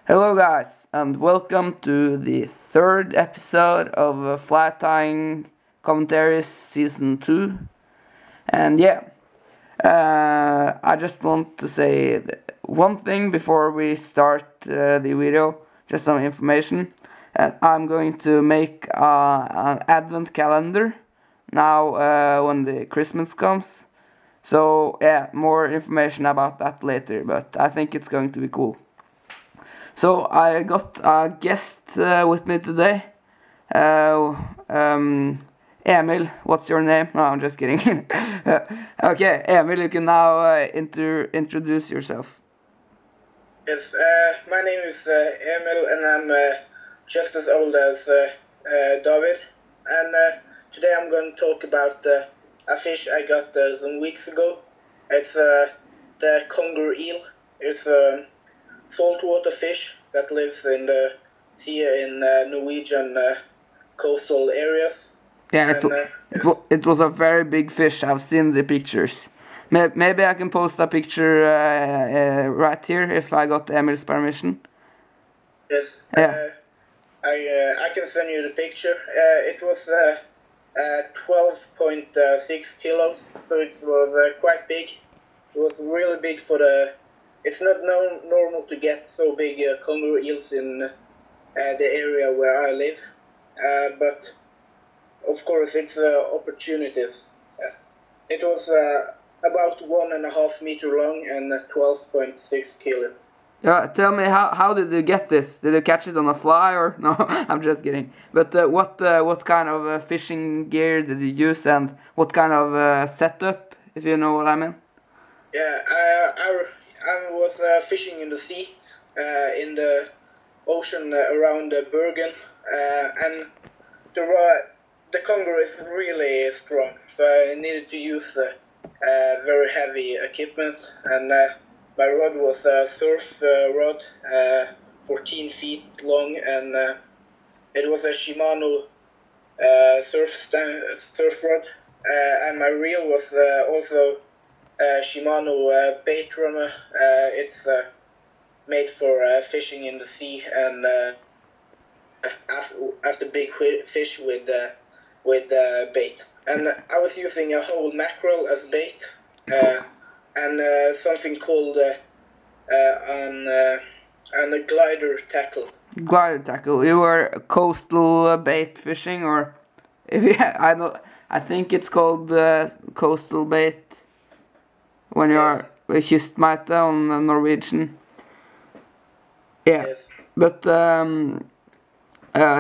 Hello guys, and welcome to the third episode of Tying Commentaries Season 2. And I just want to say one thing before we start the video, just some information. I'm going to make an advent calendar now when the Christmas comes. So yeah, more information about that later, but I think it's going to be cool. So I got a guest with me today. Emil, what's your name? No, I'm just kidding. Okay, Emil, you can now introduce yourself. Yes, my name is Emil, and I'm just as old as David. And today I'm going to talk about a fish I got some weeks ago. It's the conger eel. It's a saltwater fish that lives in the sea in Norwegian coastal areas. Yeah, it was a very big fish. I've seen the pictures. Maybe I can post a picture right here if I got Emil's permission. Yes. Yeah. I can send you the picture. It was 12.6 kilos, so it was quite big. It was really big for the. It's not normal to get so big conger eels in the area where I live, but of course it's opportunities. It was about 1.5 meter long and 12.6 kilo. Yeah, tell me how did you get this? Did you catch it on a fly or no? I'm just kidding. But what kind of fishing gear did you use and what kind of setup, if you know what I mean? Yeah, I was fishing in the sea, in the ocean around Bergen, and the conger is really strong, so I needed to use very heavy equipment, and my rod was a surf rod, 14 feet long, and it was a Shimano surf rod, and my reel was also Shimano bait runner. It's made for fishing in the sea and after big fish with bait. And I was using a whole mackerel as bait and something called a glider tackle. Glider tackle. You were coastal bait fishing, or if I think it's called coastal bait. When you are kystmeite on Norwegian. Yeah, Yes. But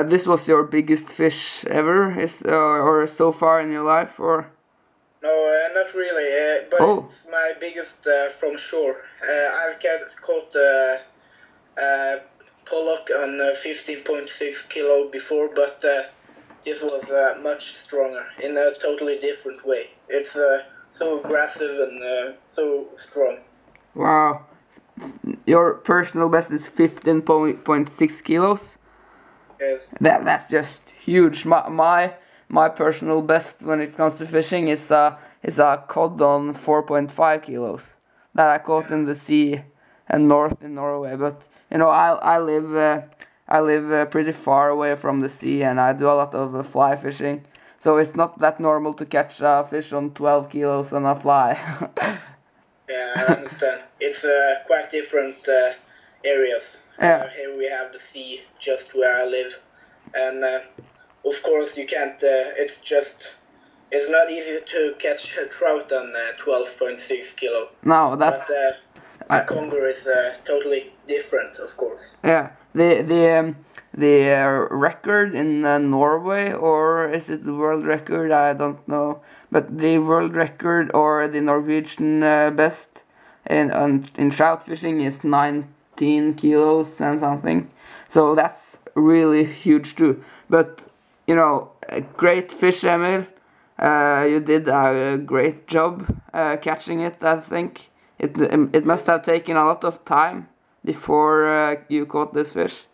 this was your biggest fish ever, or so far in your life, or? No, not really, but it's my biggest from shore. I've caught pollock on 15.6 kilo before, but this was much stronger in a totally different way. It's so aggressive and so strong. Wow. Your personal best is 15.6 kilos? Yes. That's just huge. My personal best when it comes to fishing is a cod on 4.5 kilos that I caught in the sea and north in Norway. But you know, I live pretty far away from the sea, and I do a lot of fly fishing. So it's not that normal to catch a fish on 12 kilos on a fly. Yeah, I understand. It's quite different areas. Yeah. Here we have the sea just where I live, and of course you can't. It's not easy to catch a trout on 12.6 kilo. No, that's. But conger is totally different, of course. Yeah, the record in Norway, or is it the world record? I don't know. But the world record or the Norwegian best in trout fishing is 19 kilos and something. So that's really huge too. But you know, a great fish, Emil. You did a great job catching it. I think it must have taken a lot of time before you caught this fish.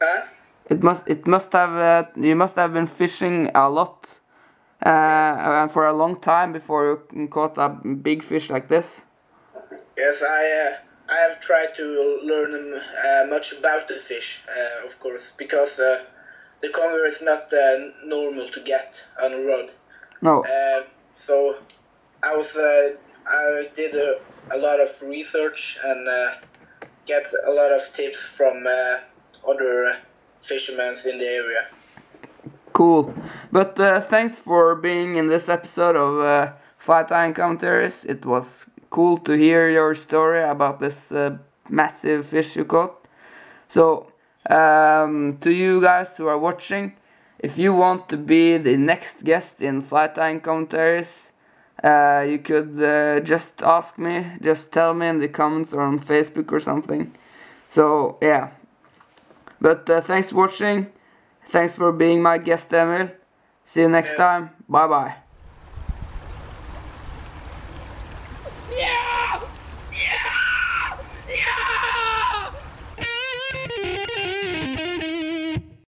Huh? It must have you must have been fishing a lot for a long time before you caught a big fish like this. Yes, I have tried to learn much about the fish, of course, because the conger is not normal to get on a rod. No. So I did a lot of research and get a lot of tips from other fishermen in the area. Cool. But thanks for being in this episode of Tying Commentaries. It was cool to hear your story about this massive fish you caught. So, to you guys who are watching, if you want to be the next guest in Tying Commentaries, you could just ask me, just tell me in the comments or on Facebook or something. So, yeah. But thanks for watching. Thanks for being my guest, Emil. See you next time. Bye bye.